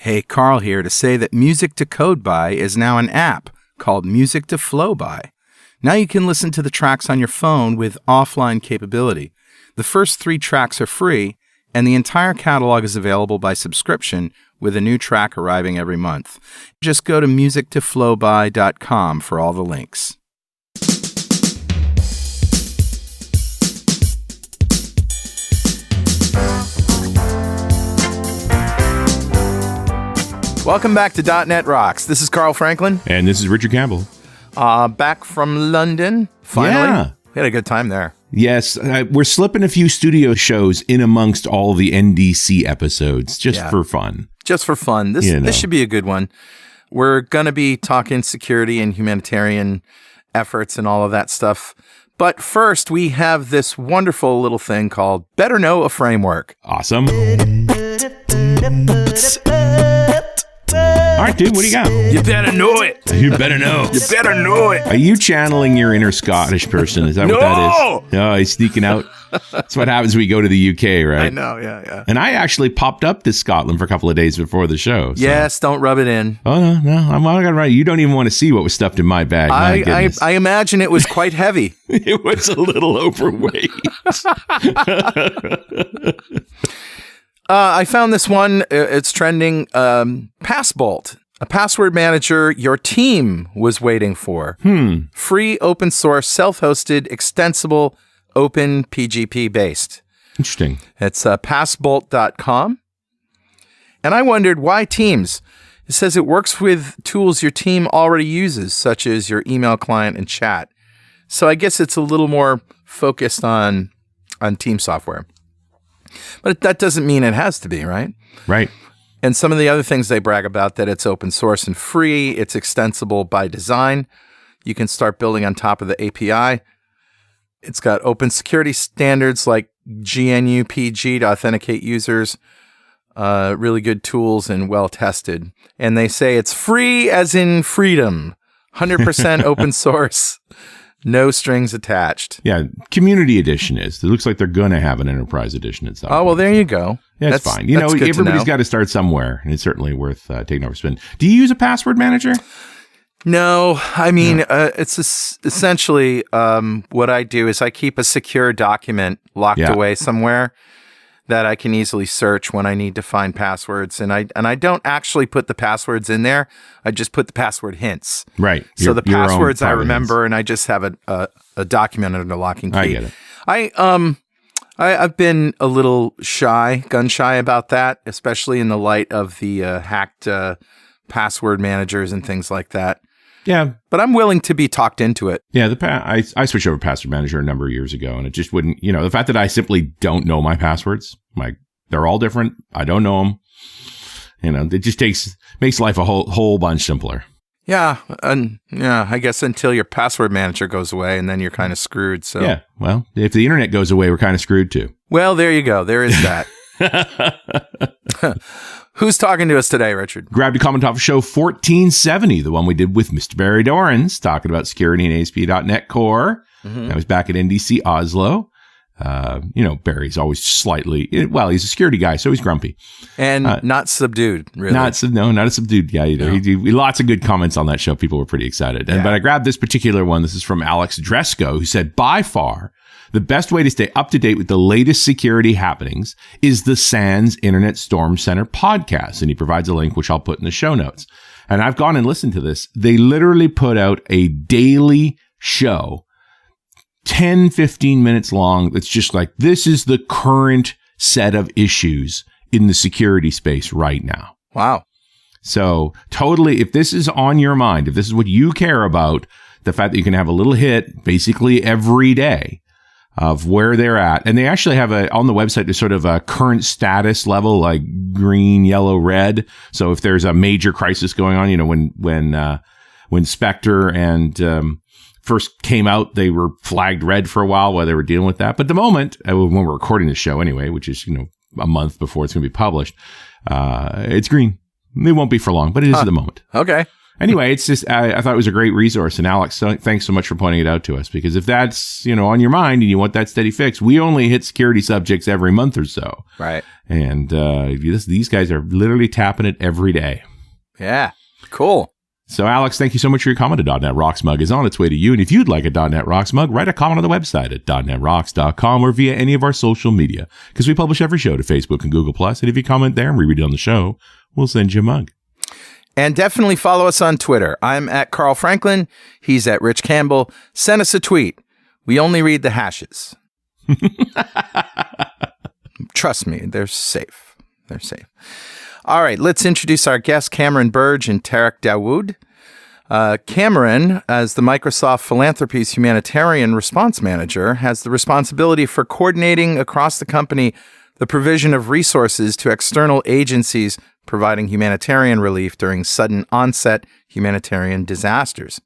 Hey, Carl here to say that Music to Code By is now an app called Music to Flow By. Now you can listen to the tracks on your phone with offline capability. The first 3 tracks are free, and the entire catalog is available by subscription with a new track arriving every month. Just go to musictoflowby.com for all the links. Welcome back to .NET Rocks. This is Carl Franklin. And this is Richard Campbell. Back from London, finally. Yeah. We had a good time there. Yes, we're slipping a few studio shows in amongst all the NDC episodes, just for fun. Just for fun. This should be a good one. We're going to be talking security and humanitarian efforts and all of that stuff. But first, we have this wonderful little thing called Better Know a Framework. Awesome. All right, dude, what do you got? You better know it. You better know. You better know it. Are you channeling your inner Scottish person? Is that what that is? No, he's sneaking out. That's what happens when we go to the UK, right? I know, yeah. And I actually popped up to Scotland for a couple of days before the show. So. Yes, don't rub it in. Oh, no, I'm not going to write. You don't even want to see what was stuffed in my bag. I imagine it was quite heavy. It was a little overweight. I found this one. It's trending. Passbolt, a password manager your team was waiting for. Free, open source, self-hosted, extensible, open, PGP based. Interesting. It's passbolt.com. And I wondered why teams. It says it works with tools your team already uses, such as your email client and chat. So I guess it's a little more focused on team software. But that doesn't mean it has to be, right? Right. And some of the other things they brag about, that it's open source and free, it's extensible by design. You can start building on top of the API. It's got open security standards like GNU-PG to authenticate users. Really good tools and well-tested. And they say it's free as in freedom. 100% open source. No strings attached. Yeah, community edition is. It looks like they're going to have an enterprise edition at some point. Oh, well, there you go. Yeah, that's fine. You know, everybody's got to start somewhere, and it's certainly worth taking over spin. Do you use a password manager? No, I mean, it's essentially what I do is I keep a secure document locked away somewhere that I can easily search when I need to find passwords. And I don't actually put the passwords in there. I just put the password hints. Right. So the passwords I remember, and I just have a document under lock and key. I get it. I've been a little gun shy about that, especially in the light of the hacked password managers and things like that. Yeah. But I'm willing to be talked into it. Yeah, I switched over to Password Manager a number of years ago, and it just wouldn't, the fact that I simply don't know my passwords, they're all different. I don't know them. It just makes life a whole bunch simpler. Yeah. And I guess until your password manager goes away, and then you're kind of screwed. So yeah. Well, if the internet goes away, we're kind of screwed too. Well, there you go. There is that. Who's talking to us today, Richard? Grabbed a comment off of show 1470, the one we did with Mr. Barry Dorans, talking about security and ASP.NET Core. Mm-hmm. I was back at NDC Oslo. Barry's always slightly, he's a security guy, so he's grumpy. And not subdued, really. Not a subdued guy either. No. He lots of good comments on that show. People were pretty excited. But I grabbed this particular one. This is from Alex Dresko, who said, by far, the best way to stay up to date with the latest security happenings is the SANS Internet Storm Center podcast. And he provides a link, which I'll put in the show notes. And I've gone and listened to this. They literally put out a daily show, 10, 15 minutes long. That's just like, this is the current set of issues in the security space right now. Wow. So totally, if this is on your mind, if this is what you care about, the fact that you can have a little hit basically every day of where they're at. And they actually have on the website, there's sort of a current status level, like green, yellow, red. So if there's a major crisis going on, when Spectre and first came out, they were flagged red for a while they were dealing with that. But the moment, when we're recording the show anyway, which is, a month before it's going to be published, it's green. It won't be for long, but it is at the moment. Okay. Anyway, it's just, I thought it was a great resource. And Alex, thanks so much for pointing it out to us, because if that's, on your mind and you want that steady fix, we only hit security subjects every month or so. Right. And these guys are literally tapping it every day. Yeah. Cool. So, Alex, thank you so much for your comment. A .NET Rocks mug is on its way to you. And if you'd like a .NET Rocks mug, write a comment on the website at .NETRocks.com or via any of our social media, because we publish every show to Facebook and Google+. And if you comment there and we read it on the show, we'll send you a mug. And definitely follow us on Twitter. I'm at Carl Franklin. He's at Rich Campbell. Send us a tweet. We only read the hashes. Trust me, they're safe. They're safe. All right, let's introduce our guests, Cameron Birge and Tarek Dawoud. Cameron, as the Microsoft Philanthropies Humanitarian Response Manager, has the responsibility for coordinating across the company the provision of resources to external agencies providing humanitarian relief during sudden onset humanitarian disasters.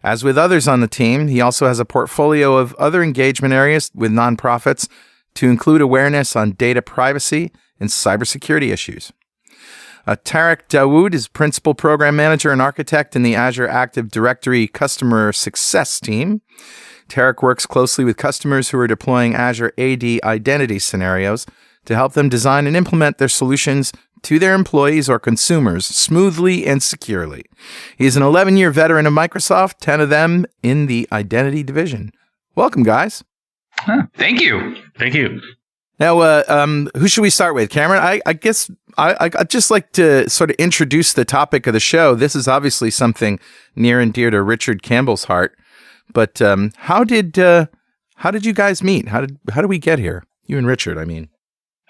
As with others on the team, he also has a portfolio of other engagement areas with nonprofits to include awareness on data privacy and cybersecurity issues. Tarek Dawoud is Principal Program Manager and Architect in the Azure Active Directory Customer Success Team. Tarek works closely with customers who are deploying Azure AD identity scenarios to help them design and implement their solutions to their employees or consumers smoothly and securely. He is an 11-year veteran of Microsoft, 10 of them in the identity division. Welcome, guys. Thank you. Thank you. Now, who should we start with? Cameron, I guess I'd just like to sort of introduce the topic of the show. This is obviously something near and dear to Richard Campbell's heart. But how did you guys meet? How did we get here? You and Richard, I mean.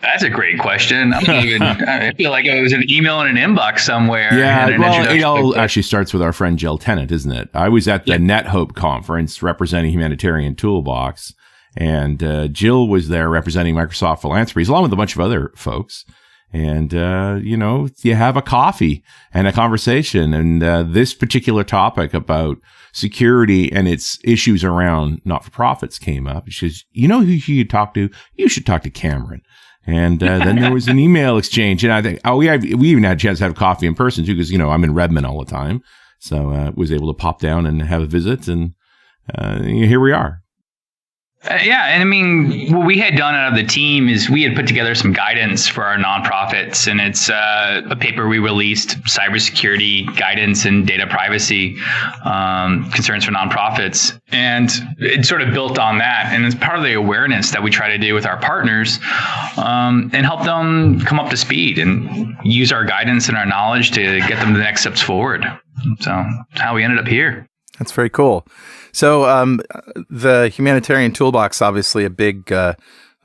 That's a great question. I feel like it was an email in an inbox somewhere. Yeah, well, it all actually starts with our friend Jill Tennant, isn't it? I was at the NetHope conference representing Humanitarian Toolbox, and Jill was there representing Microsoft Philanthropies, along with a bunch of other folks. And, you have a coffee and a conversation. And this particular topic about security and its issues around not-for-profits came up. She says, you know who you should talk to? You should talk to Cameron. And then there was an email exchange. And I think, we even had a chance to have coffee in person, too, because, I'm in Redmond all the time. So was able to pop down and have a visit. And here we are. And I mean, what we had done out of the team is we had put together some guidance for our nonprofits, and it's a paper we released, cybersecurity guidance and data privacy concerns for nonprofits. And it sort of built on that. And it's part of the awareness that we try to do with our partners and help them come up to speed and use our guidance and our knowledge to get them the next steps forward. So that's how we ended up here. That's very cool. So the Humanitarian Toolbox, obviously a big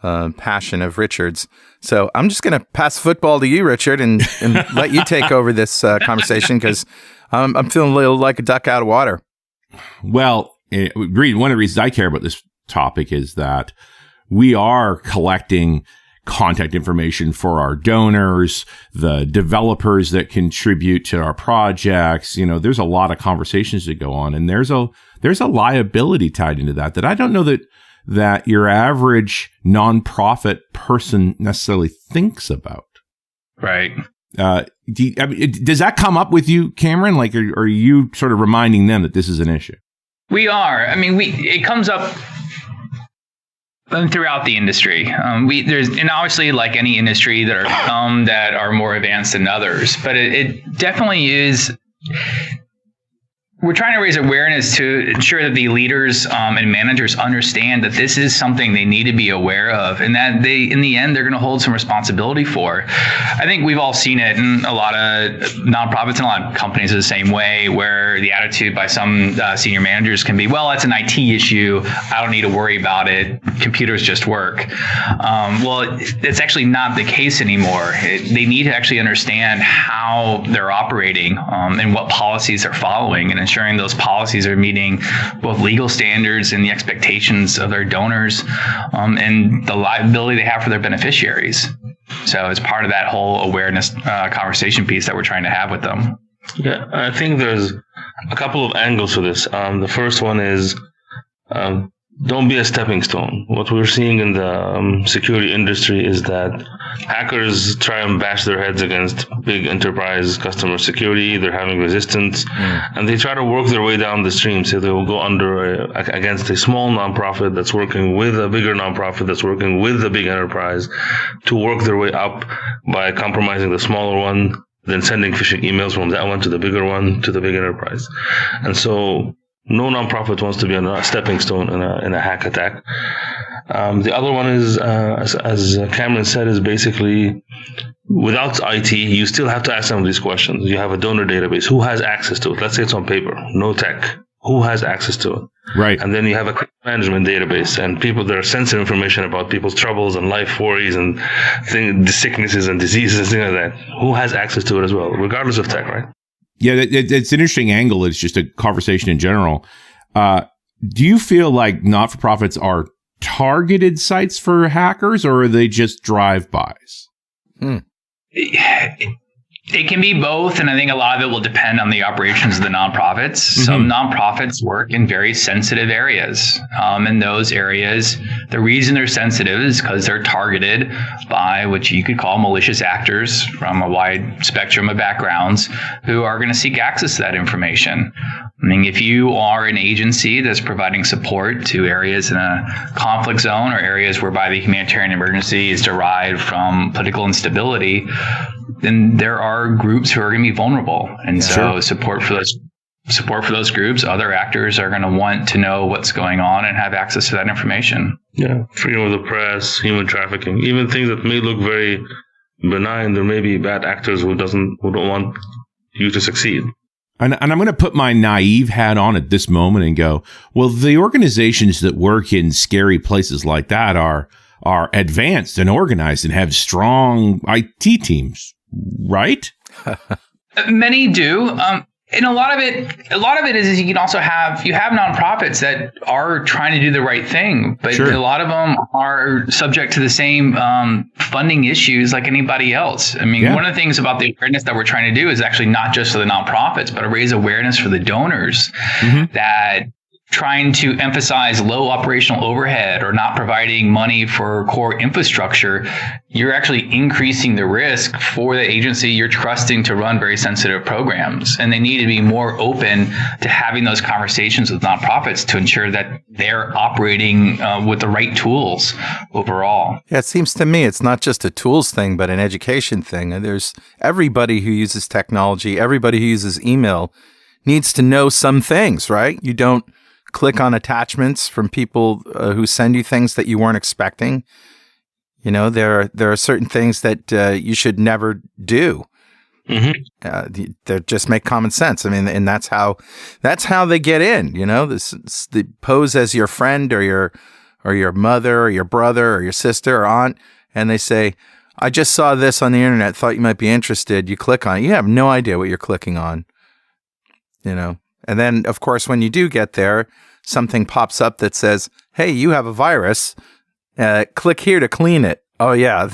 passion of Richard's. So I'm just going to pass the football to you, Richard, and let you take over this conversation, because I'm feeling a little like a duck out of water. Well, one of the reasons I care about this topic is that we are collecting contact information for our donors, the developers that contribute to our projects. There's a lot of conversations that go on, and there's a liability tied into that I don't know that your average nonprofit person necessarily thinks about. Right. Does that come up with you, Cameron? Like, are you sort of reminding them that this is an issue? We are. I mean, it comes up throughout the industry. And obviously, like any industry, there are some that are more advanced than others, but it definitely is. We're trying to raise awareness to ensure that the leaders and managers understand that this is something they need to be aware of, and that in the end, they're going to hold some responsibility for. I think we've all seen it in a lot of nonprofits and a lot of companies the same way, where the attitude by some senior managers can be, well, that's an IT issue. I don't need to worry about it. Computers just work. Well, it's actually not the case anymore. They need to actually understand how they're operating and what policies they're following, and ensuring those policies are meeting both legal standards and the expectations of their donors and the liability they have for their beneficiaries. So it's part of that whole awareness conversation piece that we're trying to have with them. Yeah, I think there's a couple of angles to this. The first one is don't be a stepping stone. What we're seeing in the security industry is that hackers try and bash their heads against big enterprise customer security. They're having resistance, and they try to work their way down the stream. So they will go against a small nonprofit that's working with a bigger nonprofit that's working with a big enterprise to work their way up by compromising the smaller one, then sending phishing emails from that one to the bigger one to the big enterprise. And so no nonprofit wants to be a stepping stone in a hack attack. The other one is, as Cameron said, is basically without IT, you still have to ask some of these questions. You have a donor database. Who has access to it? Let's say it's on paper, no tech. Who has access to it? Right. And then you have a management database and people that are sensitive information about people's troubles and life worries and sicknesses and diseases, things like that. Who has access to it as well, regardless of tech, right? Yeah, it's an interesting angle. It's just a conversation in general. Do you feel like not-for-profits are targeted sites for hackers, or are they just drive-bys? It can be both, and I think a lot of it will depend on the operations of the nonprofits. Some nonprofits work in very sensitive areas. In those areas, the reason they're sensitive is because they're targeted by what you could call malicious actors from a wide spectrum of backgrounds who are going to seek access to that information. I mean, if you are an agency that's providing support to areas in a conflict zone or areas whereby the humanitarian emergency is derived from political instability, then there are groups who are going to be vulnerable. And so support for those groups, other actors are going to want to know what's going on and have access to that information. Yeah, freedom of the press, human trafficking, even things that may look very benign, there may be bad actors who don't want you to succeed. And I'm going to put my naive hat on at this moment and go, well, the organizations that work in scary places like that are advanced and organized and have strong IT teams, right? Many do. And a lot of it is you have nonprofits that are trying to do the right thing, but a lot of them are subject to the same funding issues like anybody else. I mean, one of the things about the awareness that we're trying to do is actually not just for the nonprofits, but to raise awareness for the donors that trying to emphasize low operational overhead or not providing money for core infrastructure, you're actually increasing the risk for the agency you're trusting to run very sensitive programs. And they need to be more open to having those conversations with nonprofits to ensure that they're operating with the right tools overall. Yeah, it seems to me it's not just a tools thing, but an education thing. And there's everybody who uses technology, everybody who uses email needs to know some things, right? You don't click on attachments from people who send you things that you weren't expecting. You know, there are certain things that you should never do. They just make common sense. I mean, and that's how they get in. You know, they pose as your friend or your mother or your brother or your sister or aunt, and they say, "I just saw this on the internet. Thought you might be interested." You click on it. You have no idea what you're clicking on. You know. And then, of course, when you do get there, something pops up that says, "Hey, you have a virus. Click here to clean it." Oh, yeah,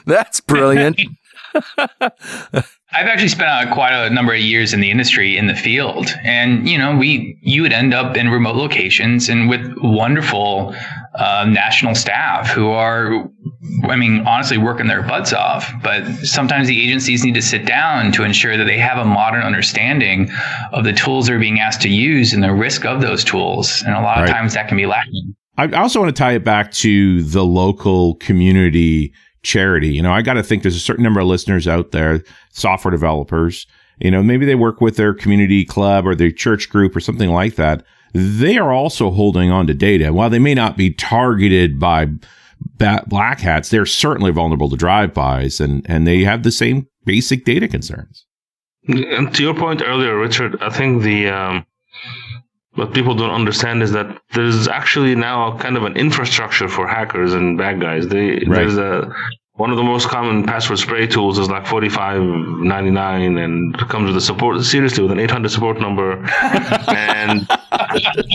that's brilliant. I've actually spent quite a number of years in the industry in the field. And, you would end up in remote locations and with wonderful national staff who are, honestly working their butts off. But sometimes the agencies need to sit down to ensure that they have a modern understanding of the tools they're being asked to use and the risk of those tools. And a lot of times that can be lacking. I also want to tie it back to the local community charity. I got to think there's a certain number of listeners out there, software developers, maybe they work with their community club or their church group or something like that. They are also holding on to data. While they may not be targeted by black hats, they're certainly vulnerable to drive-bys, and they have the same basic data concerns. And to your point earlier, Richard, I think what people don't understand is that there's actually now kind of an infrastructure for hackers and bad guys. There's one of the most common password spray tools is like $45.99 and it comes with with an 800 support number. And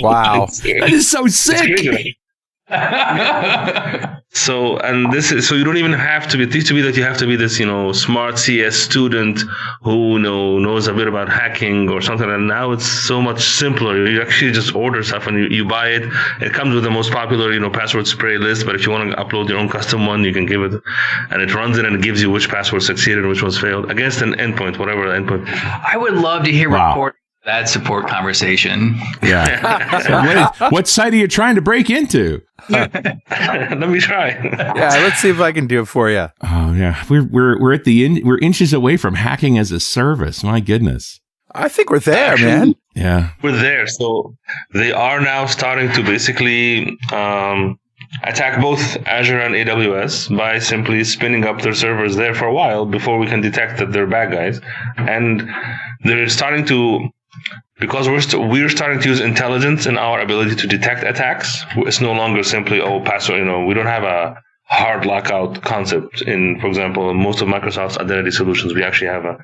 wow, that is so sick. So, and this is, so you don't even have to be, it used to be that you have to be this, smart CS student who, knows a bit about hacking or something. And now it's so much simpler. You actually just order stuff and you buy it. It comes with the most popular, password spray list. But if you want to upload your own custom one, you can give it, and it runs it and it gives you which password succeeded and which ones failed against an endpoint, whatever the endpoint. I would love to hear report that support conversation. Yeah. So what site are you trying to break into? Let me try. Yeah, let's see if I can do it for you. Oh yeah, we're at the we're inches away from hacking as a service. My goodness. I think we're there, man. Yeah, we're there. So they are now starting to basically attack both Azure and AWS by simply spinning up their servers there for a while before we can detect that they're bad guys, and they're starting to. Because we're starting to use intelligence in our ability to detect attacks. It's no longer simply, password, we don't have a hard lockout concept in, for example, most of Microsoft's identity solutions. We actually have a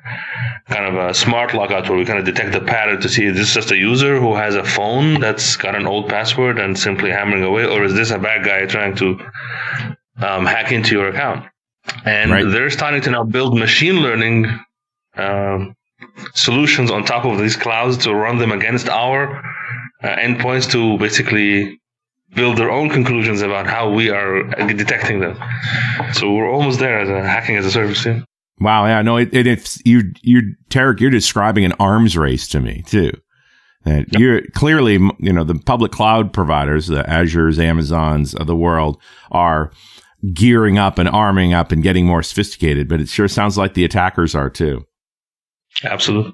kind of a smart lockout where we kind of detect the pattern to see, is this just a user who has a phone that's got an old password and simply hammering away, or is this a bad guy trying to hack into your account? And they're starting to now build machine learning solutions on top of these clouds to run them against our endpoints to basically build their own conclusions about how we are detecting them. So we're almost there as a hacking as a service team. Wow, yeah, no, it's Tarek, you're describing an arms race to me too. That you're clearly, the public cloud providers, the Azures, Amazons of the world, are gearing up and arming up and getting more sophisticated. But it sure sounds like the attackers are too. Absolutely.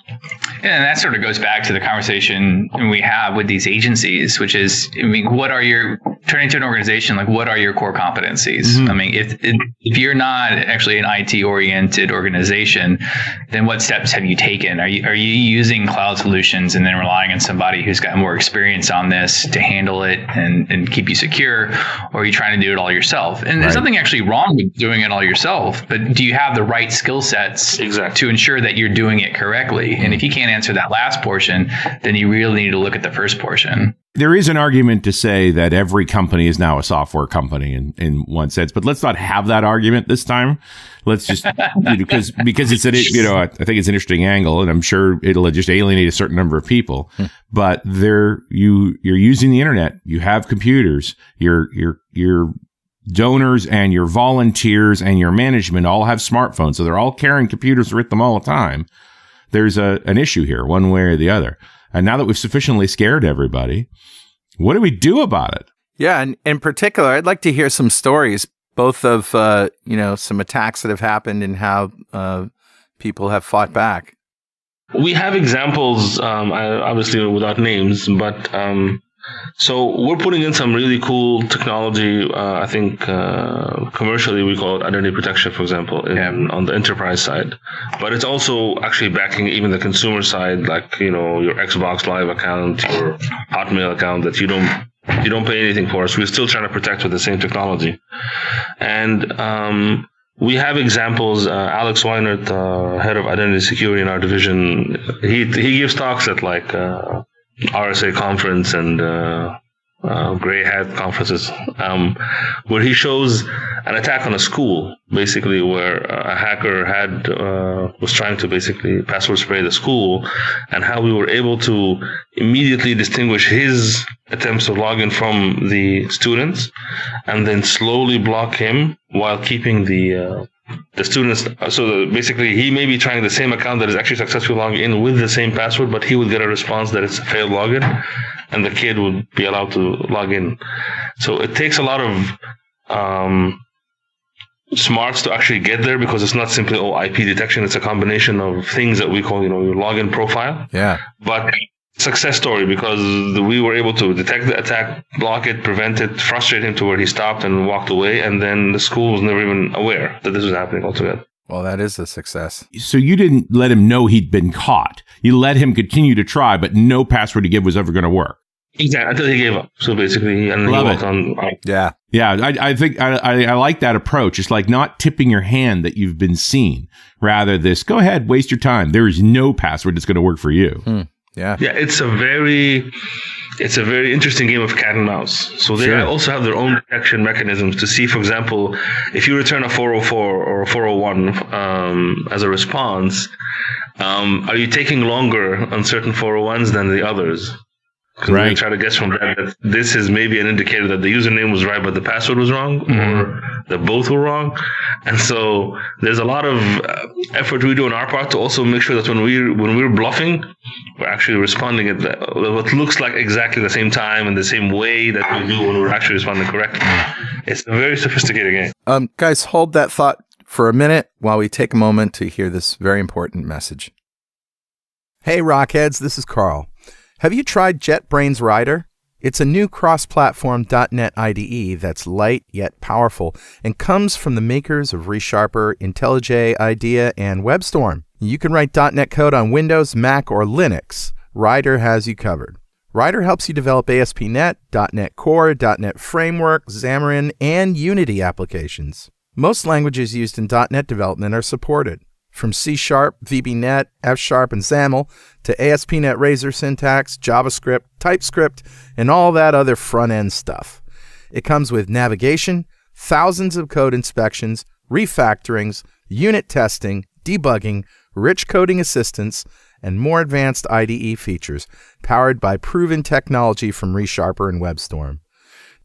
Yeah, and that sort of goes back to the conversation we have with these agencies, which is, turning to an organization, like, what are your core competencies? Mm-hmm. I mean, if you're not actually an IT oriented organization, then what steps have you taken? Are you using cloud solutions and then relying on somebody who's got more experience on this to handle it and keep you secure? Or are you trying to do it all yourself? And there's nothing actually wrong with doing it all yourself, but do you have the right skill sets to ensure that you're doing it correctly? And if you can't answer that last portion, then you really need to look at the first portion. There is an argument to say that every company is now a software company in one sense, but let's not have that argument this time. Let's just, because it's I think it's an interesting angle, and I'm sure it'll just alienate a certain number of people. But you're using the internet. You have computers. Your donors and your volunteers and your management all have smartphones, so they're all carrying computers with them all the time. There's an issue here, one way or the other. And now that we've sufficiently scared everybody, what do we do about it? Yeah, and in particular, I'd like to hear some stories, both of some attacks that have happened and how people have fought back. We have examples, obviously without names, but so we're putting in some really cool technology. I think commercially we call it identity protection, for example, on the enterprise side. But it's also actually backing even the consumer side, like your Xbox Live account, your Hotmail account that you don't pay anything for. So we're still trying to protect with the same technology. And we have examples. Alex Weinert, head of identity security in our division, he gives talks at like RSA conference and gray hat conferences, where he shows an attack on a school, basically where a hacker was trying to basically password spray the school, and how we were able to immediately distinguish his attempts to log in from the students, and then slowly block him while keeping the students. So basically, he may be trying the same account that is actually successfully logging in with the same password, but he would get a response that it's a failed login, and the kid would be allowed to log in. So it takes a lot of smarts to actually get there, because it's not simply IP detection. It's a combination of things that we call your login profile. Yeah. But success story, because we were able to detect the attack, block it, prevent it, frustrate him to where he stopped and walked away, and then the school was never even aware that this was happening altogether. Well, that is a success. So you didn't let him know he'd been caught. You let him continue to try, but no password to give was ever going to work. Exactly, until he gave up. So basically, and Love he it. walked on. Yeah. Yeah, I think I like that approach. It's like not tipping your hand that you've been seen. Rather, go ahead, waste your time. There is no password that's going to work for you. Yeah. Yeah, it's a very interesting game of cat and mouse. So they also have their own detection mechanisms to see, for example, if you return a 404 or a 401 as a response, are you taking longer on certain 401s than the others? Because we try to guess from that this is maybe an indicator that the username was right, but the password was wrong, or that both were wrong. And so there's a lot of effort we do on our part to also make sure that when we're bluffing, we're actually responding at what looks like exactly the same time and the same way that we do when we're actually responding correctly. It's a very sophisticated game. Guys, hold that thought for a minute while we take a moment to hear this very important message. Hey, Rockheads, this is Carl. Have you tried JetBrains Rider? It's a new cross-platform .NET IDE that's light yet powerful and comes from the makers of ReSharper, IntelliJ, IDEA, and WebStorm. You can write .NET code on Windows, Mac, or Linux. Rider has you covered. Rider helps you develop ASP.NET, .NET Core, .NET Framework, Xamarin, and Unity applications. Most languages used in .NET development are supported. From C#, VB.NET, F#, and XAML to ASP.NET Razor syntax, JavaScript, TypeScript, and all that other front-end stuff. It comes with navigation, thousands of code inspections, refactorings, unit testing, debugging, rich coding assistance, and more advanced IDE features powered by proven technology from ReSharper and WebStorm.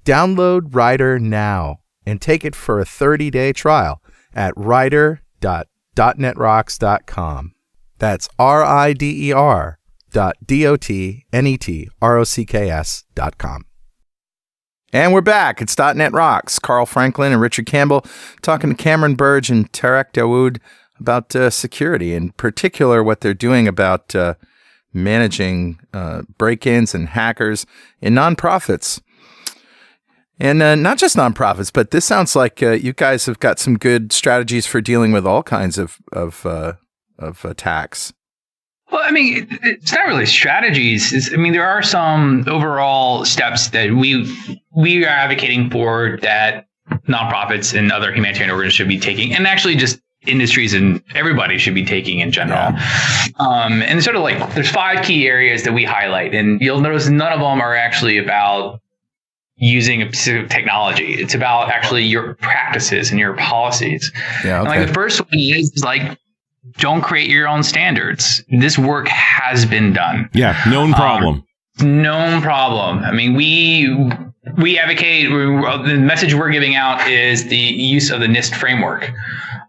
Download Rider now and take it for a 30-day trial at rider.netrocks.com. That's rider.dotnetrocks.com. And we're back. It's .NET Rocks. Carl Franklin and Richard Campbell talking to Cameron Birge and Tarek Dawoud about security, in particular what they're doing about managing break-ins and hackers in nonprofits. And not just nonprofits, but this sounds like you guys have got some good strategies for dealing with all kinds of attacks. Well, I mean, it's not really strategies. There are some overall steps that we are advocating for that nonprofits and other humanitarian organizations should be taking, and actually just industries and everybody should be taking in general. Yeah. And sort of like there's 5 key areas that we highlight, and you'll notice none of them are actually about using a specific technology. It's about actually your practices and your policies. Yeah, okay. And like the first one is like, don't create your own standards. This work has been done. Yeah, known problem. Known problem. I mean, we advocate, the message we're giving out is the use of the NIST framework.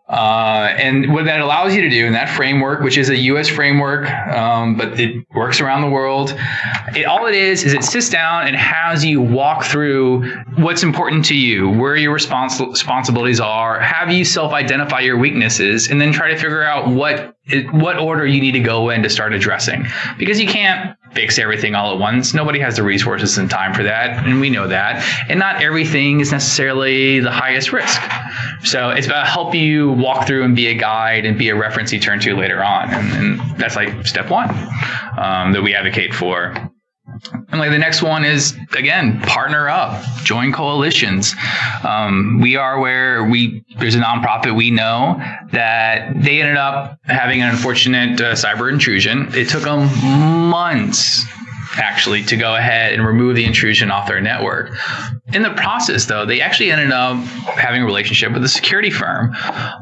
And what that allows you to do in that framework, which is a U.S. framework, but it works around the world, all it is it sits down and has you walk through what's important to you, where your responsibilities are, have you self-identify your weaknesses, and then try to figure out what order you need to go in to start addressing. Because you can't fix everything all at once. Nobody has the resources and time for that, and we know that. And not everything is necessarily the highest risk. So it's about help you walk through and be a guide and be a reference you turn to later on. And that's like step 1 that we advocate for. And like the next one is, again, partner up, join coalitions. We are where there's a nonprofit we know that they ended up having an unfortunate cyber intrusion. It took them months actually to go ahead and remove the intrusion off their network. In the process, though, they actually ended up having a relationship with a security firm,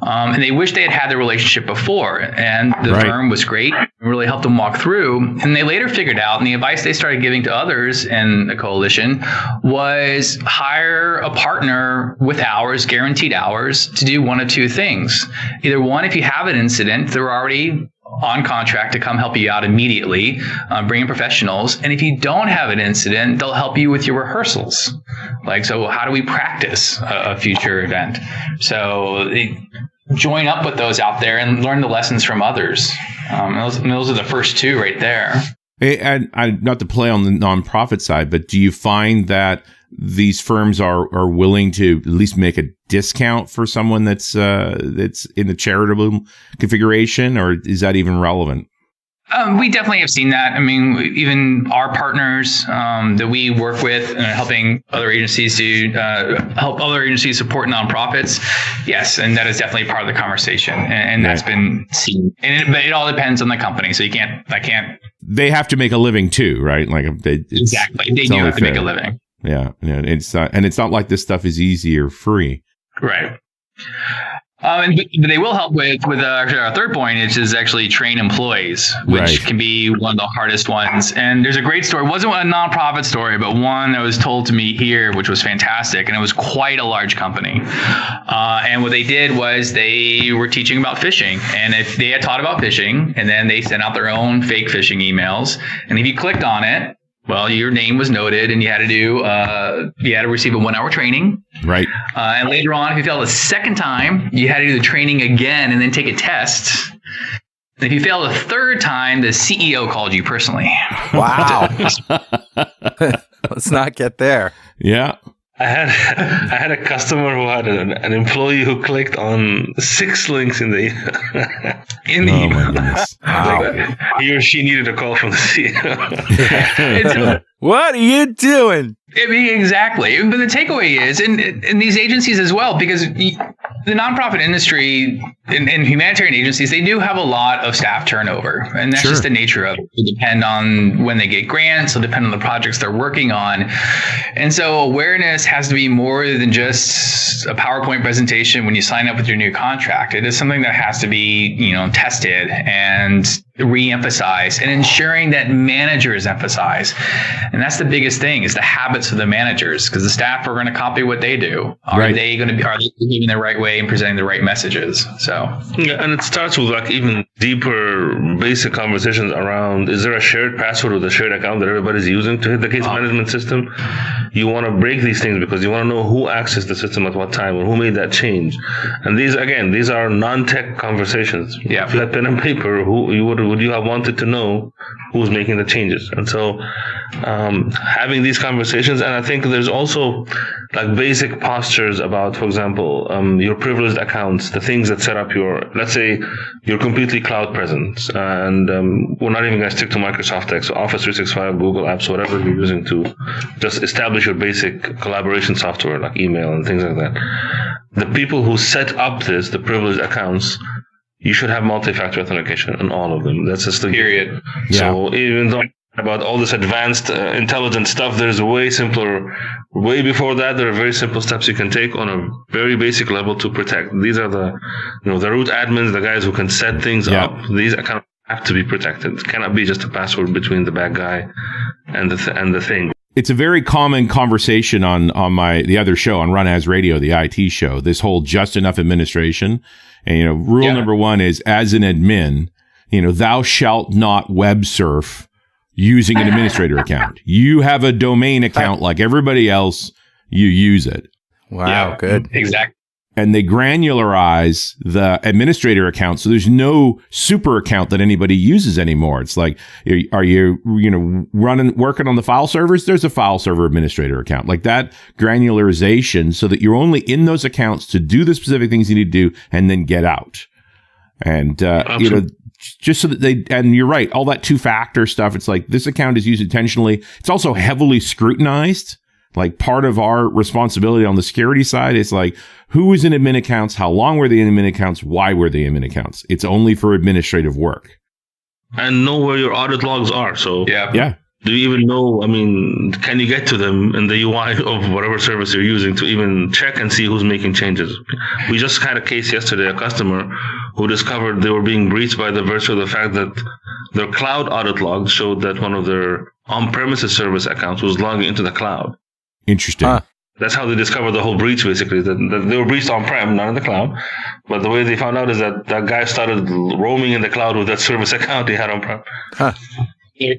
and they wish they had the relationship before. And the firm was great, really helped them walk through. And they later figured out, and the advice they started giving to others in the coalition was hire a partner with hours, guaranteed hours, to do one of 2 things. Either one, if you have an incident, they're already on contract to come help you out immediately, bring in professionals. And if you don't have an incident, they'll help you with your rehearsals. Like, so how do we practice a future event? So they join up with those out there and learn the lessons from others. Those are the first 2 right there. And not to play on the nonprofit side, but do you find that these firms are willing to at least make a discount for someone that's in the charitable configuration, or is that even relevant? We definitely have seen that. I mean, even our partners that we work with and helping other agencies to help other agencies support nonprofits. Yes, and that is definitely part of the conversation, and that's been seen. But it all depends on the company, so I can't. they have to make a living too, right? Like exactly, they do have to make a living. Yeah, it's not like this stuff is easy or free, right? But they will help with actually our third point, which is actually train employees, which can be one of the hardest ones. And there's a great story. It wasn't a nonprofit story, but one that was told to me here, which was fantastic. And it was quite a large company. And what they did was they were teaching about phishing. And if they had taught about phishing, and then they sent out their own fake phishing emails. And if you clicked on it, well, your name was noted, and you had to receive a 1-hour training. Right. And later on, if you failed a second time, you had to do the training again and then take a test. And if you failed a third time, the CEO called you personally. Wow. Let's not get there. Yeah. I had a customer who had an employee who clicked on 6 links in the email. My goodness. Wow. He or she needed a call from the CEO. What are you doing? I mean, exactly. But the takeaway is, in these agencies as well, because the nonprofit industry and humanitarian agencies, they do have a lot of staff turnover. And that's just the nature of it. It'll depend on when they get grants. It'll depend on the projects they're working on. And so awareness has to be more than just a PowerPoint presentation when you sign up with your new contract. It is something that has to be, tested and re-emphasized, and ensuring that managers emphasize. And that's the biggest thing, is the habits of the managers, because the staff are going to copy what they do. Are they behaving the right way and presenting the right messages? So yeah, and it starts with like even deeper basic conversations around, is there a shared password with a shared account that everybody's using to hit the case management system? You want to break these things because you want to know who accessed the system at what time or who made that change. And these are non-tech conversations. Yeah. If you had pen and paper, would you have wanted to know who's making the changes? And so having these conversations, and I think there's also like basic postures about, for example, your privileged accounts, the things that set up let's say you're completely cloud present, and we're not even going to stick to Microsoft Tech, so Office 365, Google Apps, whatever you're using to just establish your basic collaboration software like email and things like that. The people who set up the privileged accounts, you should have multi-factor authentication on all of them. That's just the period. Yeah. So even though about all this advanced intelligent stuff, there's a way before that, there are very simple steps you can take on a very basic level to protect. These are the root admins, the guys who can set things up. These kind of have to be protected. It cannot be just a password between the bad guy and the thing. It's a very common conversation on the other show, on Run As Radio, the IT show, this whole just enough administration. And, rule number 1 is, as an admin, thou shalt not web surf using an administrator account. You have a domain account like everybody else. You use it. Wow, good. Exactly. And they granularize the administrator account, so there's no super account that anybody uses anymore. It's like, are you working on the file servers? There's a file server administrator account, like that granularization, so that you're only in those accounts to do the specific things you need to do and then get out. And just so that and you're right, all that 2-factor stuff. It's like, this account is used intentionally. It's also heavily scrutinized. Like, part of our responsibility on the security side is like, who was in admin accounts? How long were they in admin accounts? Why were they in admin accounts? It's only for administrative work. And know where your audit logs are. So yeah. Do you even know, can you get to them in the UI of whatever service you're using to even check and see who's making changes? We just had a case yesterday, a customer who discovered they were being breached by the virtue of the fact that their cloud audit logs showed that one of their on-premises service accounts was logging into the cloud. Interesting. That's how they discovered the whole breach, basically. That they were breached on-prem, not in the cloud. But the way they found out is that guy started roaming in the cloud with that service account he had on-prem. And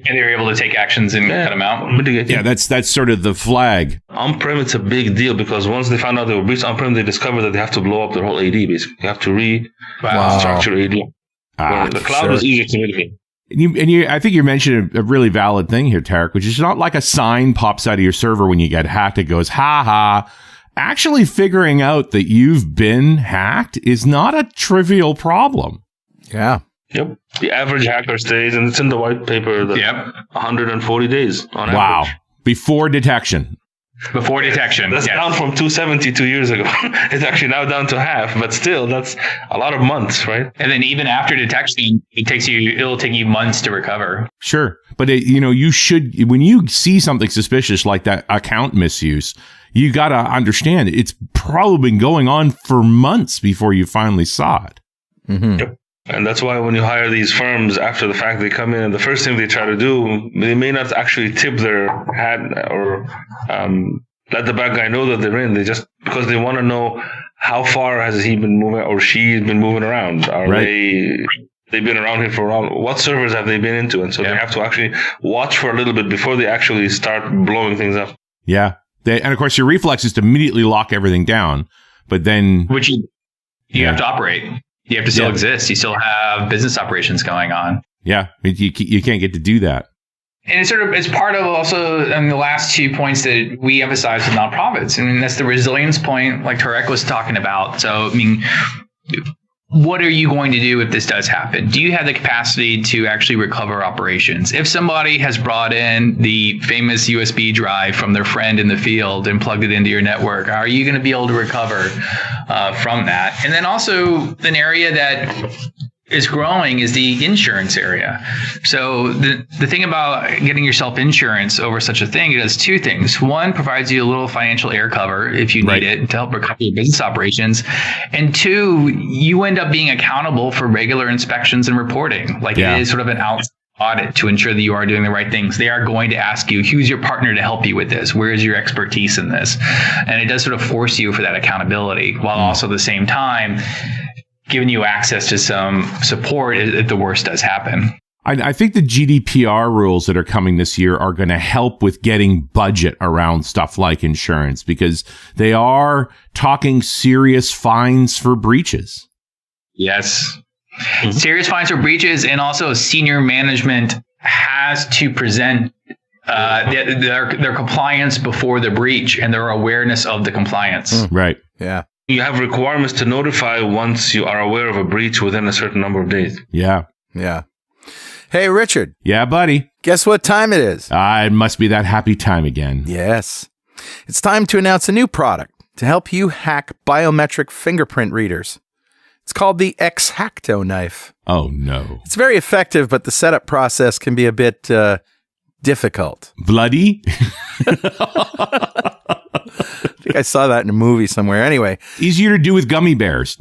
they were able to take actions and cut them out. Yeah, that's sort of the flag. On-prem, it's a big deal, because once they found out they were breached on-prem, they discovered that they have to blow up their whole AD, basically. You have to restructure AD. The cloud was easier to mitigate. And I think you're mentioning a really valid thing here, Tarek, which is not like a sign pops out of your server when you get hacked. It goes, ha ha. Actually figuring out that you've been hacked is not a trivial problem. Yeah. Yep. The average hacker stays, and it's in the white paper, 140 days on average. Wow. Before detection. Before detection. That's down from 270 2 years ago. It's actually now down to half, but still, that's a lot of months, right? And then even after detection, it'll take you months to recover. Sure. But, you should, when you see something suspicious like that account misuse, you got to understand it's probably been going on for months before you finally saw it. Mm-hmm. Yep. And that's why when you hire these firms after the fact, they come in and the first thing they try to do, they may not actually tip their hat or let the bad guy know that they're in. They just, because they want to know how far has he been moving or she's been moving around. Are they've been around here for a while? What servers have they been into? And so they have to actually watch for a little bit before they actually start blowing things up. Yeah. And of course, your reflex is to immediately lock everything down, but then... Which you have to operate. You have to still exist. You still have business operations going on. Yeah, you can't get to do that. And it's part of also the last 2 points that we emphasize with nonprofits. I mean, that's the resilience point, like Tarek was talking about. So, I mean, what are you going to do if this does happen? Do you have the capacity to actually recover operations? If somebody has brought in the famous USB drive from their friend in the field and plugged it into your network, are you going to be able to recover from that? And then also an area that is growing is the insurance area. So the thing about getting yourself insurance over such a thing, it does two things. One, provides you a little financial air cover if you need it to help recover your business operations. And two, you end up being accountable for regular inspections and reporting. Like it is sort of an audit to ensure that you are doing the right things. They are going to ask you, who's your partner to help you with this? Where is your expertise in this? And it does sort of force you for that accountability, while also at the same time giving you access to some support if the worst does happen. I think the GDPR rules that are coming this year are going to help with getting budget around stuff like insurance, because they are talking serious fines for breaches. Yes. Mm-hmm. Serious fines for breaches, and also senior management has to present their compliance before the breach and their awareness of the compliance. Right. Yeah. You have requirements to notify once you are aware of a breach within a certain number of days. Yeah. Yeah. Hey, Richard. Yeah, buddy. Guess what time it is? It must be that happy time again. Yes. It's time to announce a new product to help you hack biometric fingerprint readers. It's called the X-Hacto knife. Oh, no. It's very effective, but the setup process can be a bit difficult. Bloody? I think I saw that in a movie somewhere. Anyway. Easier to do with gummy bears.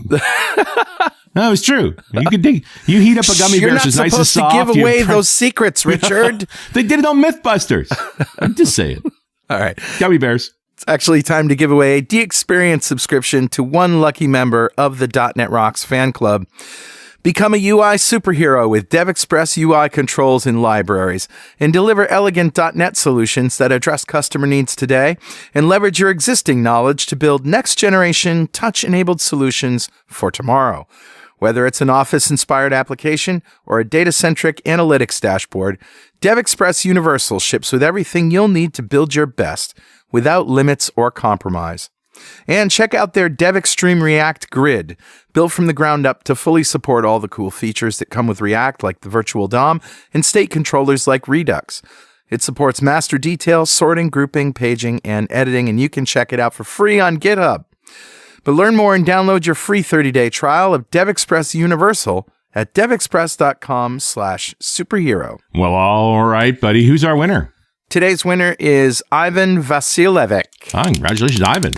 No, it's true. You heat up a gummy bear, it's nice and soft. You're not supposed to give away those secrets, Richard. They did it on Mythbusters. I'm just saying. All right. Gummy bears. It's actually time to give away a DXperience subscription to one lucky member of the .NET Rocks fan club. Become a UI superhero with DevExpress UI controls and libraries, and deliver elegant .NET solutions that address customer needs today, and leverage your existing knowledge to build next-generation touch-enabled solutions for tomorrow. Whether it's an Office-inspired application or a data-centric analytics dashboard, DevExpress Universal ships with everything you'll need to build your best, without limits or compromise. And check out their DevExtreme React Grid, built from the ground up to fully support all the cool features that come with React, like the virtual DOM, and state controllers like Redux. It supports master detail, sorting, grouping, paging, and editing, and you can check it out for free on GitHub. But learn more and download your free 30-day trial of DevExpress Universal at devexpress.com/superhero. Well, all right, buddy. Who's our winner? Today's winner is Ivan Vasilevich. Oh, congratulations, Ivan.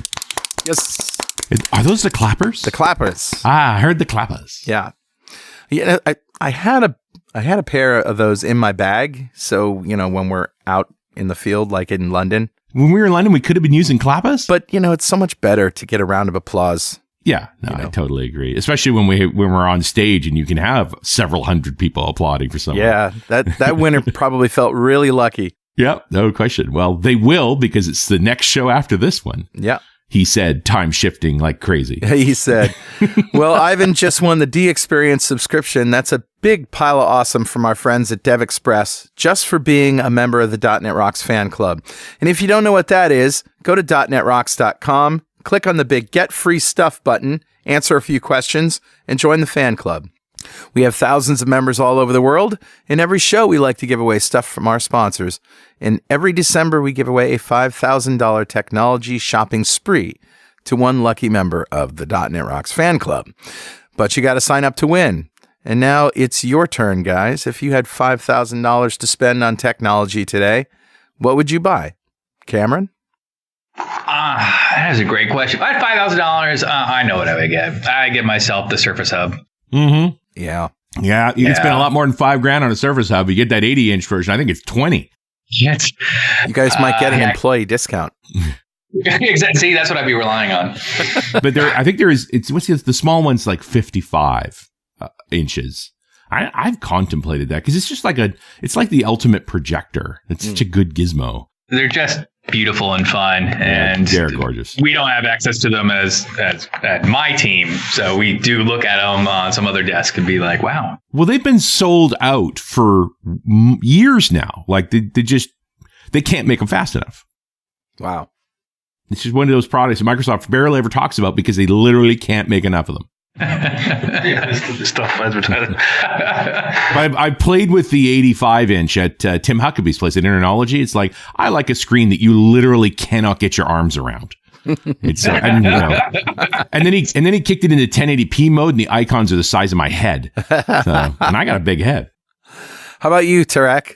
Yes. Are those the clappers? The clappers. I heard the clappers. Yeah. Yeah. I had a pair of those in my bag. So, when we're out in the field, like in London. When we were in London, we could have been using clappers. But, it's so much better to get a round of applause. Yeah, no, I totally agree. Especially when we're on stage and you can have several hundred people applauding for someone. Yeah, that winner probably felt really lucky. Yep, no question. Well, they will, because it's the next show after this one. Yeah. He said, time shifting like crazy. He said, well, Ivan just won the DXperience subscription. That's a big pile of awesome from our friends at DevExpress, just for being a member of the .NET Rocks fan club. And if you don't know what that is, go to .NETRocks.com, click on the big Get Free Stuff button, answer a few questions, and join the fan club. We have thousands of members all over the world. In every show, we like to give away stuff from our sponsors. And every December, we give away a $5,000 technology shopping spree to one lucky member of the .NET Rocks fan club. But you got to sign up to win. And now it's your turn, guys. If you had $5,000 to spend on technology today, what would you buy? Cameron? That is a great question. If I had $5,000, I know what I would get. I'd get myself the Surface Hub. Mm-hmm. Yeah. Yeah, you can spend a lot more than $5,000 on a Surface Hub. You get that 80-inch version. I think it's 20. Yes. You guys might get an employee discount. Exactly. See, that's what I'd be relying on. But I think there is. The small one's like 55 inches. I've contemplated that because it's just like it's like the ultimate projector. It's such a good gizmo. They're just beautiful and fun, and they're gorgeous. We don't have access to them as at my team, so we do look at them on some other desk and be like, "Wow." Well, they've been sold out for years now. Like they can't make them fast enough. Wow. It's just one of those products that Microsoft barely ever talks about because they literally can't make enough of them. Stuff advertising. I played with the 85-inch at Tim Huckabee's place at Internology. It's like, I like a screen that you literally cannot get your arms around. It's and then he kicked it into 1080p mode, and the icons are the size of my head. And I got a big head. How about you, Tarek?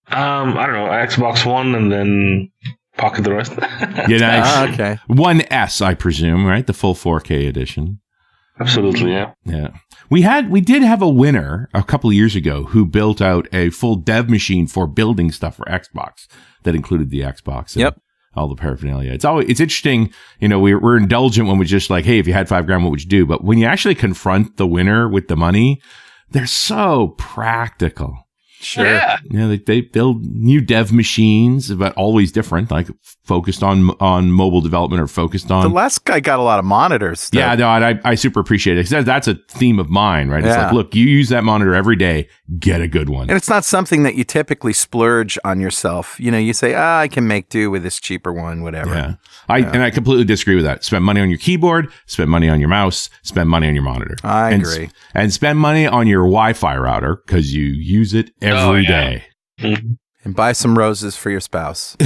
I don't know, Xbox One, and then pocket the rest. Okay. One S, I presume, right? The full 4K edition. Absolutely, yeah. Yeah. We did have a winner a couple of years ago who built out a full dev machine for building stuff for Xbox that included the Xbox. And all the paraphernalia. It's interesting, we're indulgent when we're just like, hey, if you had $5,000, what would you do? But when you actually confront the winner with the money, they're so practical. Sure. Yeah, they build new dev machines, but always different, like focused on mobile development or focused on... The last guy got a lot of monitors. Yeah, no, I super appreciate it. Because that's a theme of mine, right? It's like, look, you use that monitor every day, get a good one. And it's not something that you typically splurge on yourself. You say, I can make do with this cheaper one, whatever. Yeah. And I completely disagree with that. Spend money on your keyboard, spend money on your mouse, spend money on your monitor. I agree. And spend money on your Wi-Fi router because you use it every day. And buy some roses for your spouse.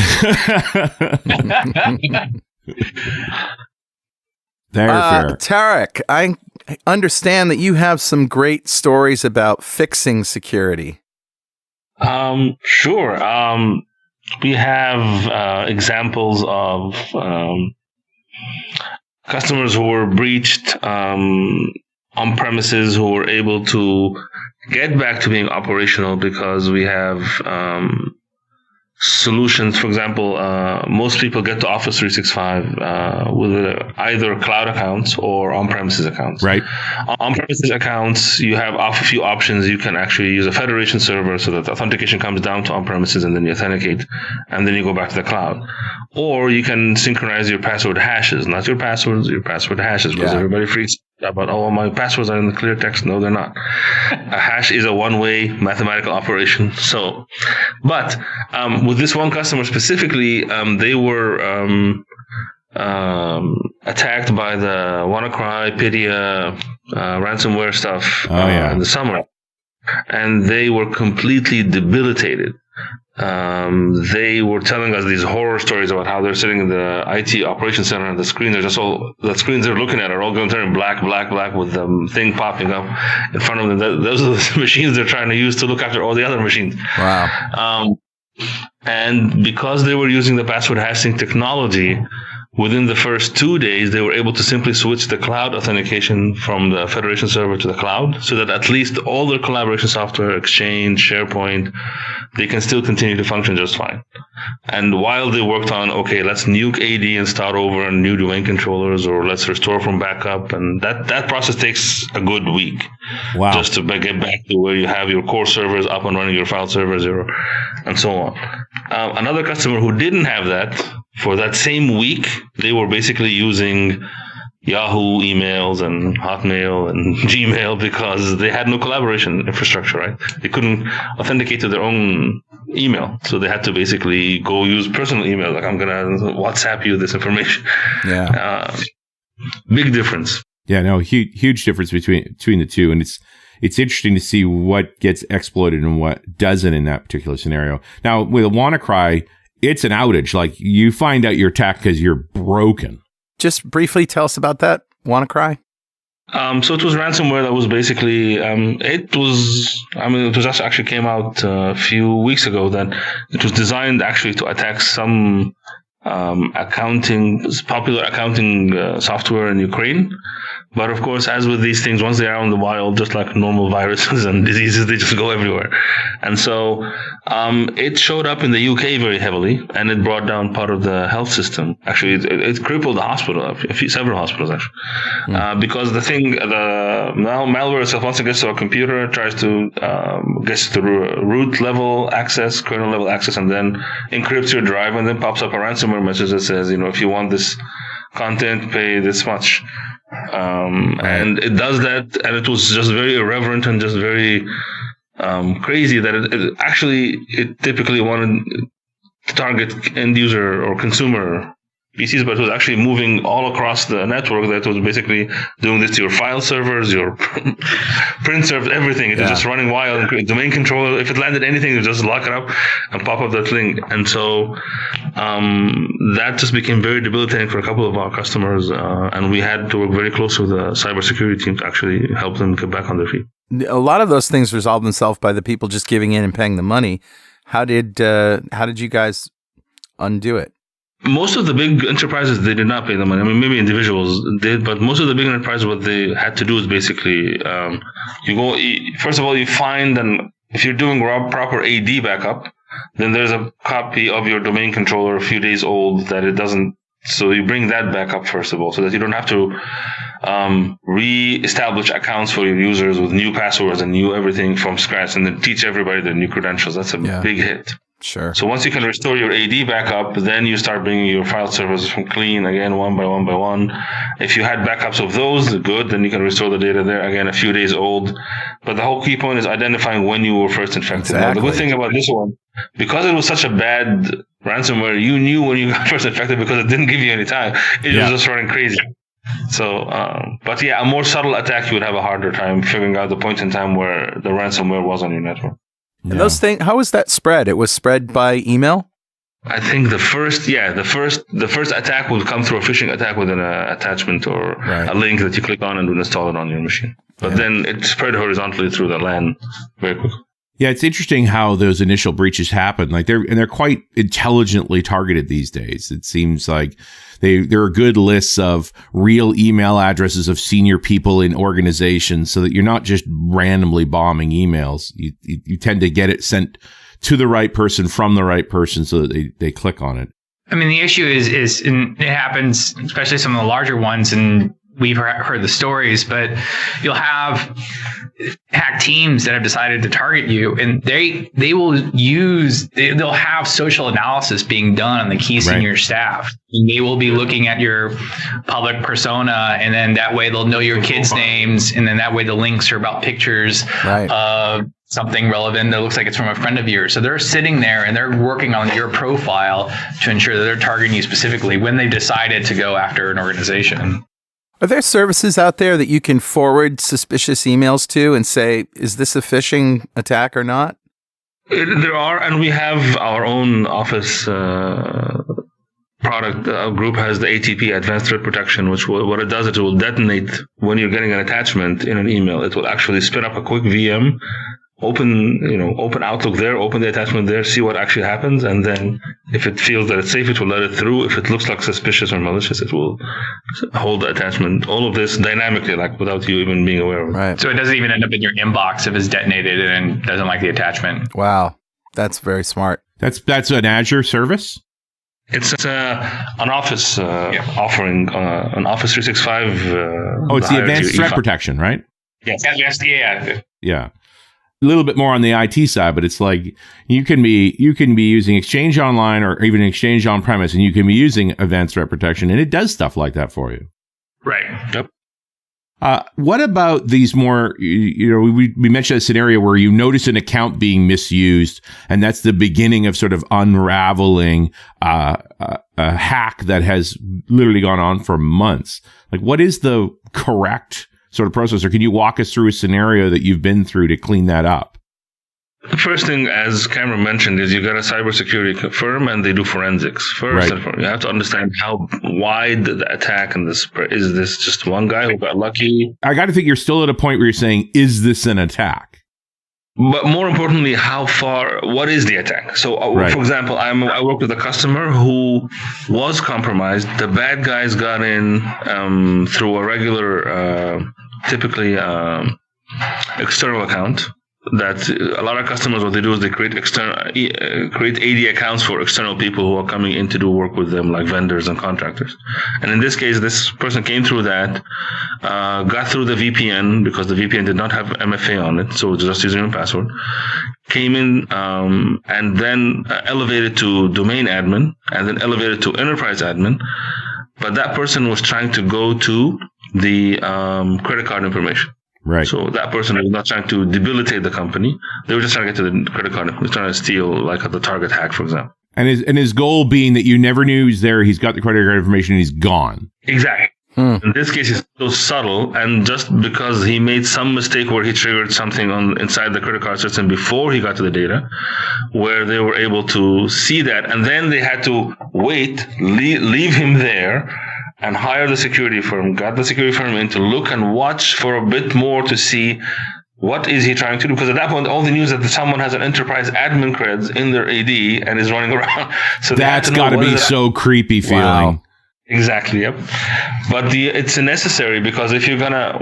Fair. Tarek, I understand that you have some great stories about fixing security. Sure. We have examples of customers who were breached on premises who were able to get back to being operational because we have solutions. For example, most people get to Office 365 with either cloud accounts or on-premises accounts. Right. On-premises accounts, you have a few options. You can actually use a federation server so that the authentication comes down to on-premises and then you authenticate and then you go back to the cloud. Or you can synchronize your password hashes, not your passwords, your password hashes, because everybody freaks about, my passwords are in the clear text. No, they're not. A hash is a one-way mathematical operation. So, but with this one customer specifically, they were attacked by the WannaCry, Pydia, ransomware stuff in the summer, and they were completely debilitated. They were telling us these horror stories about how they're sitting in the IT operations center and the screens they're looking at are all going to turn black with the thing popping up in front of them. Those are the machines they're trying to use to look after all the other machines. Wow. And because they were using the password hashing technology, within the first 2 days, they were able to simply switch the cloud authentication from the Federation server to the cloud so that at least all their collaboration software, Exchange, SharePoint, they can still continue to function just fine. And while they worked on, let's nuke AD and start over and new domain controllers, or let's restore from backup, and that process takes a good week. Wow. Just to get back to where you have your core servers up and running, your file servers, and so on. Another customer who didn't have that, for that same week, they were basically using Yahoo emails and Hotmail and Gmail because they had no collaboration infrastructure, right? They couldn't authenticate to their own email. So they had to basically go use personal email. Like, I'm going to WhatsApp you this information. Yeah. Big difference. Yeah, no, huge difference between the two. And it's interesting to see what gets exploited and what doesn't in that particular scenario. Now, with a WannaCry, it's an outage. Like, you find out your attack because you're broken. Just briefly tell us about that, WannaCry. So it was ransomware that was basically, it was actually came out a few weeks ago, that it was designed actually to attack some popular accounting software in Ukraine. But of course, as with these things, once they are out in the wild, just like normal viruses and diseases, they just go everywhere. And so it showed up in the UK very heavily, and it brought down part of the health system. Actually, it crippled the hospital, several hospitals actually, because the malware itself, once it gets to a computer, tries to gets to root level access, kernel level access, and then encrypts your drive, and then pops up a ransomware message that says, if you want this content, pay this much. And it does that, and it was just very irreverent and just very crazy that it typically wanted to target end user or consumer PCs, but it was actually moving all across the network. That was basically doing this to your file servers, your print servers, everything. It was just running wild. Domain controller, if it landed anything, it would just lock it up and pop up that link. And so that just became very debilitating for a couple of our customers, and we had to work very close with the cybersecurity team to actually help them get back on their feet. A lot of those things resolve themselves by the people just giving in and paying the money. How did you guys undo it? Most of the big enterprises, they did not pay the money. I mean, maybe individuals did, but most of the big enterprises, what they had to do is basically, first of all, you find, and if you're doing proper AD backup, then there's a copy of your domain controller a few days old that it doesn't. So you bring that back up, first of all, so that you don't have to re-establish accounts for your users with new passwords and new everything from scratch, and then teach everybody their new credentials. That's a big hit. Sure. So once you can restore your AD backup, then you start bringing your file servers from clean again, one by one by one. If you had backups of those, good, then you can restore the data there again, a few days old. But the whole key point is identifying when you were first infected. Exactly. Now, the good thing about this one, because it was such a bad ransomware, you knew when you got first infected because it didn't give you any time. It was just running crazy. So, but a more subtle attack, you would have a harder time figuring out the point in time where the ransomware was on your network. And those things, how was that spread? It was spread by email? I think the first attack will come through a phishing attack with an attachment or a link that you click on and would install it on your machine. But then it spread horizontally through the LAN very quickly. Yeah, it's interesting how those initial breaches happen. Like they're quite intelligently targeted these days. It seems like there are good lists of real email addresses of senior people in organizations, so that you're not just randomly bombing emails. You tend to get it sent to the right person from the right person, so that they click on it. I mean, the issue is and it happens, especially some of the larger ones, and we've heard the stories, but you'll have hack teams that have decided to target you, and they'll have social analysis being done on the key senior staff. And they will be looking at your public persona, and then that way they'll know your kids' names, and then that way the links are about pictures of something relevant that looks like it's from a friend of yours. So they're sitting there and they're working on your profile to ensure that they're targeting you specifically when they've decided to go after an organization. Are there services out there that you can forward suspicious emails to and say, is this a phishing attack or not? There are, and we have our own Office product. Our group has the ATP, Advanced Threat Protection, which what it does, it will detonate when you're getting an attachment in an email. It will actually spin up a quick VM, open Outlook there, open the attachment there, see what actually happens, and then if it feels that it's safe, it will let it through. If it looks like suspicious or malicious, it will hold the attachment. All of this dynamically, like without you even being aware of it. Right. So it doesn't even end up in your inbox if it's detonated and doesn't like the attachment. Wow. That's very smart. That's an Azure service? It's an Office offering, an Office 365. It's the Advanced Threat Protection, right? Yes. Yeah. A little bit more on the IT side, but it's like you can be using Exchange Online or even Exchange on premise, and you can be using Advanced Threat Protection, and it does stuff like that for you. Right. Yep. What about these more? We mentioned a scenario where you notice an account being misused, and that's the beginning of sort of unraveling a hack that has literally gone on for months. Like, what is the correct sort of process? Or can you walk us through a scenario that you've been through to clean that up? The first thing, as Cameron mentioned, is you got a cybersecurity firm and they do forensics. First, you have to understand how wide the attack and this is. This just one guy who got lucky? I got to think you're still at a point where you're saying, is this an attack? But more importantly, how far? What is the attack? So, for example, I work with a customer who was compromised. The bad guys got in through a regular, typically external account. That a lot of customers, what they do is they create create AD accounts for external people who are coming in to do work with them, like vendors and contractors. And in this case, this person came through that, got through the VPN because the VPN did not have MFA on it, so it was just username and password. Came in and then elevated to domain admin, and then elevated to enterprise admin. But that person was trying to go to the credit card information. Right. So that person was not trying to debilitate the company. They were just trying to get to the credit card. They were trying to steal, like the Target hack, for example. And his goal being that you never knew he was there. He's got the credit card information and he's gone. Exactly. In this case, it's so subtle. And just because he made some mistake where he triggered something inside the credit card system before he got to the data, where they were able to see that. And then they had to leave him there, and hire the security firm, got the security firm in to look and watch for a bit more to see what is he trying to do. Because at that point, all they knew is that someone has an enterprise admin creds in their AD and is running around. So that's got to be so creepy feeling. Wow. Exactly, yep. But it's necessary, because if you're going to...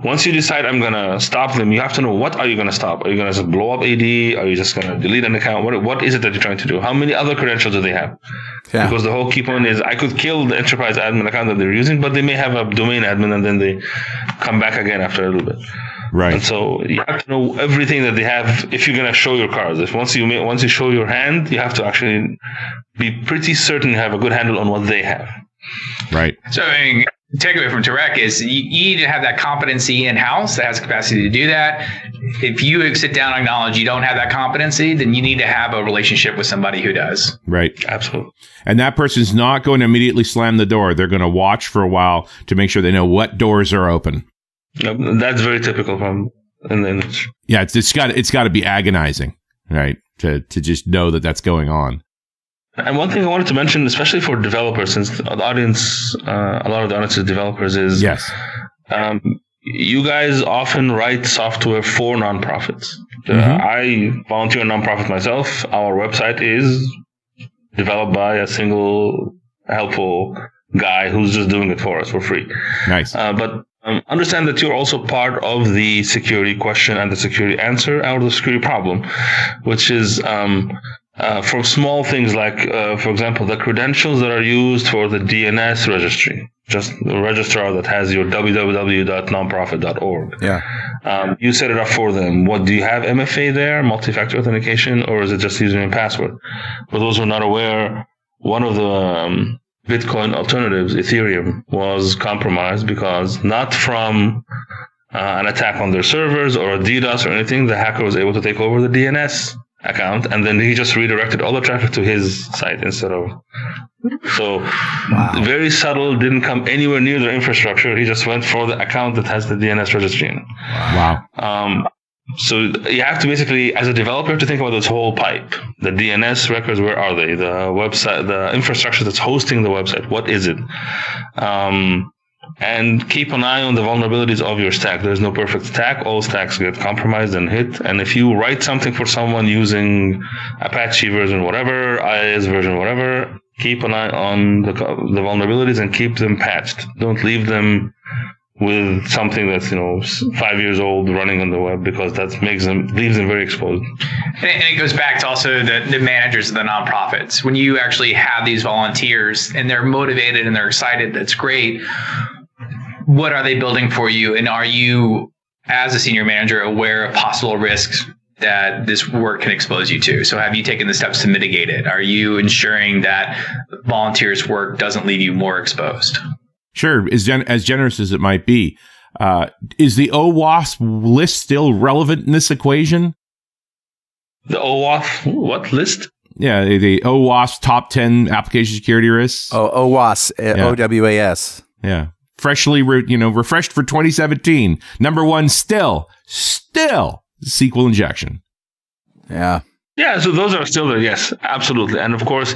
Once you decide I'm going to stop them, you have to know, what are you going to stop? Are you going to blow up AD? Are you just going to delete an account? What is it that you're trying to do? How many other credentials do they have? Yeah. Because the whole key point is I could kill the enterprise admin account that they're using, but they may have a domain admin and then they come back again after a little bit. Right. And so you have to know everything that they have if you're going to show your cards. If once you show your hand, you have to actually be pretty certain you have a good handle on what they have. Right. So, I mean, takeaway from Tarek is you need to have that competency in-house that has capacity to do that. If you sit down and acknowledge you don't have that competency, then you need to have a relationship with somebody who does. Right. Absolutely. And that person's not going to immediately slam the door. They're going to watch for a while to make sure they know what doors are open. That's very typical from in the industry. Yeah, it's got to be agonizing, right? To just know that that's going on. And one thing I wanted to mention, especially for developers, since the audience, a lot of the audience is developers, is yes. You guys often write software for nonprofits. I volunteer a nonprofit myself. Our website is developed by a single helpful guy who's just doing it for us for free. Nice. But understand that you're also part of the security question and the security answer, or the security problem, which is from small things like, for example, the credentials that are used for the DNS registry, just the registrar that has your www.nonprofit.org. Yeah. You set it up for them. What do you have MFA there, multi-factor authentication, or is it just username and password? For those who are not aware, one of the Bitcoin alternatives, Ethereum, was compromised because not from an attack on their servers or a DDoS or anything, the hacker was able to take over the DNS account, and then he just redirected all the traffic to his site instead of... So, very subtle, didn't come anywhere near their infrastructure. He just went for the account that has the DNS registry in it. Wow. So you have to basically, as a developer, to think about this whole pipe. The DNS records, where are they? The website, the infrastructure that's hosting the website, what is it? And keep an eye on the vulnerabilities of your stack. There's no perfect stack. All stacks get compromised and hit. And if you write something for someone using Apache version whatever, IIS version whatever, keep an eye on the vulnerabilities and keep them patched. Don't leave them with something that's 5 years old running on the web, because that leaves them very exposed. And it goes back to also the managers of the nonprofits. When you actually have these volunteers and they're motivated and they're excited, that's great. What are they building for you? And are you, as a senior manager, aware of possible risks that this work can expose you to? So have you taken the steps to mitigate it? Are you ensuring that volunteers' work doesn't leave you more exposed? Sure, as generous as it might be. Is the OWASP list still relevant in this equation? The OWASP, what list? Yeah, the OWASP top 10 application security risks. Oh, OWASP, yeah. OWAS. Yeah. freshly, refreshed for 2017. Number one, still SQL injection. Yeah. Yeah, so those are still there. Yes, absolutely. And of course,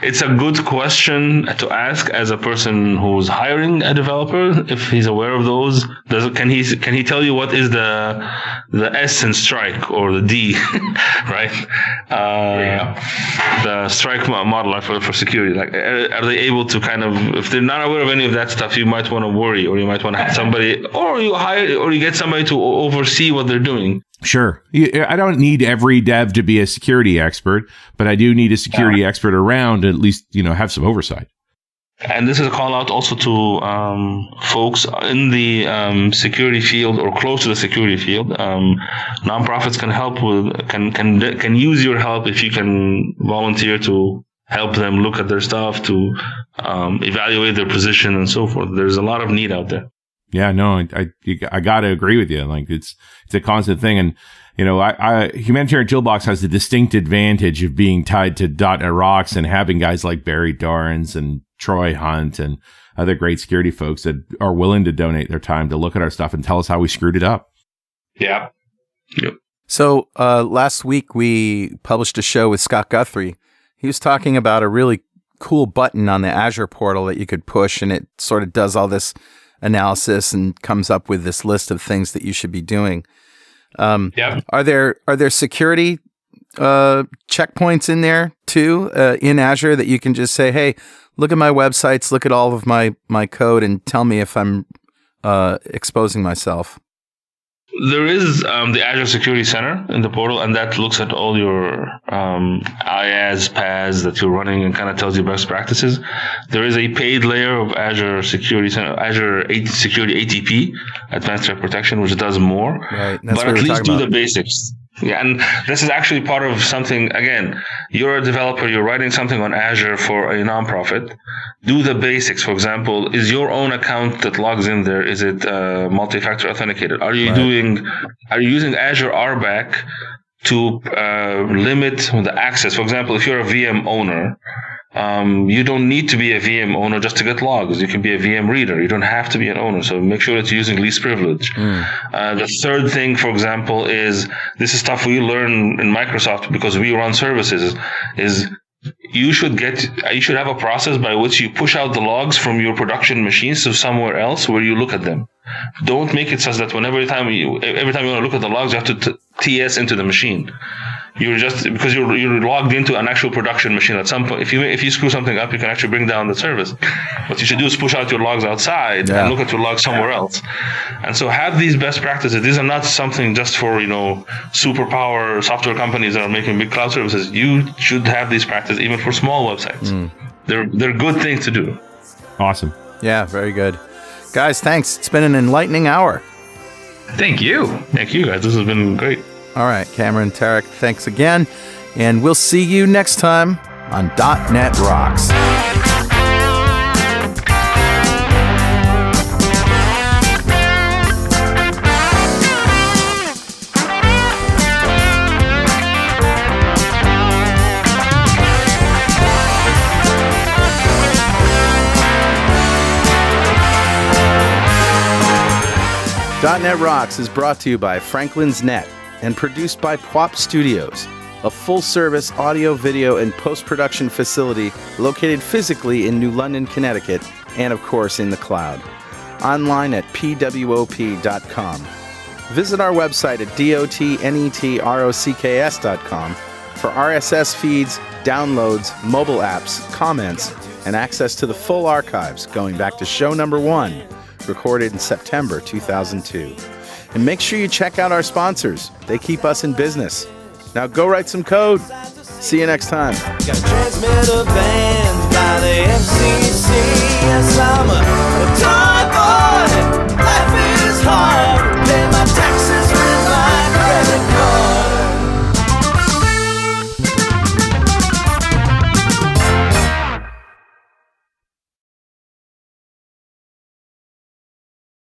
it's a good question to ask as a person who's hiring a developer, if he's aware of those. Can he tell you what is the S in strike or the D, right? The strike model for security. Like, are they able to kind of, if they're not aware of any of that stuff, you might want to worry, or you might want to have somebody, or you get somebody to oversee what they're doing. Sure. I don't need every dev to be a security expert, but I do need a security expert around to at least, have some oversight. And this is a call out also to folks in the security field or close to the security field. Nonprofits can help can use your help if you can volunteer to help them look at their stuff, to evaluate their position and so forth. There's a lot of need out there. Yeah, no, I got to agree with you. Like it's a constant thing. And, Humanitarian Toolbox has the distinct advantage of being tied to .NET Rocks and having guys like Barry Dorrance and Troy Hunt and other great security folks that are willing to donate their time to look at our stuff and tell us how we screwed it up. Yeah. Yep. So last week we published a show with Scott Guthrie. He was talking about a really cool button on the Azure portal that you could push, and it sort of does all this analysis and comes up with this list of things that you should be doing. Are there security checkpoints in there too in Azure that you can just say, hey, look at my websites, look at all of my code, and tell me if I'm exposing myself? There is the Azure Security Center in the portal, and that looks at all your IaaS, PaaS that you're running and kind of tells you best practices. There is a paid layer of Azure Security Center, Azure Security ATP, Advanced Threat Protection, which does more. Right. But at least do the basics. Yeah, and this is actually part of something, again, you're a developer, you're writing something on Azure for a nonprofit. Do the basics. For example, is your own account that logs in there, is it multi-factor authenticated? Are you using Azure RBAC to limit the access? For example, if you're a VM owner, you don't need to be a VM owner just to get logs. You can be a VM reader. You don't have to be an owner. So make sure that you're using least privilege. The third thing, for example, is this is stuff we learn in Microsoft because we run services, is you should have a process by which you push out the logs from your production machines to somewhere else where you look at them. Don't make it such that every time you want to look at the logs, you have to TS into the machine. You're just, because you're logged into an actual production machine. At some point, if you screw something up, you can actually bring down the service. What you should do is push out your logs outside and look at your logs somewhere else. And so have these best practices. These are not something just for, superpower software companies that are making big cloud services. You should have these practices even for small websites. They're good things to do. Awesome. Yeah, very good. Guys, thanks. It's been an enlightening hour. Thank you. Thank you, guys. This has been great. All right, Cameron, Tarek, thanks again. And we'll see you next time on .NET Rocks. .NET Rocks is brought to you by Franklin's Net and produced by Pwop Studios, a full-service audio, video, and post-production facility located physically in New London, Connecticut, and of course in the cloud. Online at pwop.com. Visit our website at dotnetrocks.com for RSS feeds, downloads, mobile apps, comments, and access to the full archives going back to show number 1, recorded in September 2002. And make sure you check out our sponsors. They keep us in business. Now go write some code. See you next time. Got a transmitter banned by the FCC. Yes, I'm a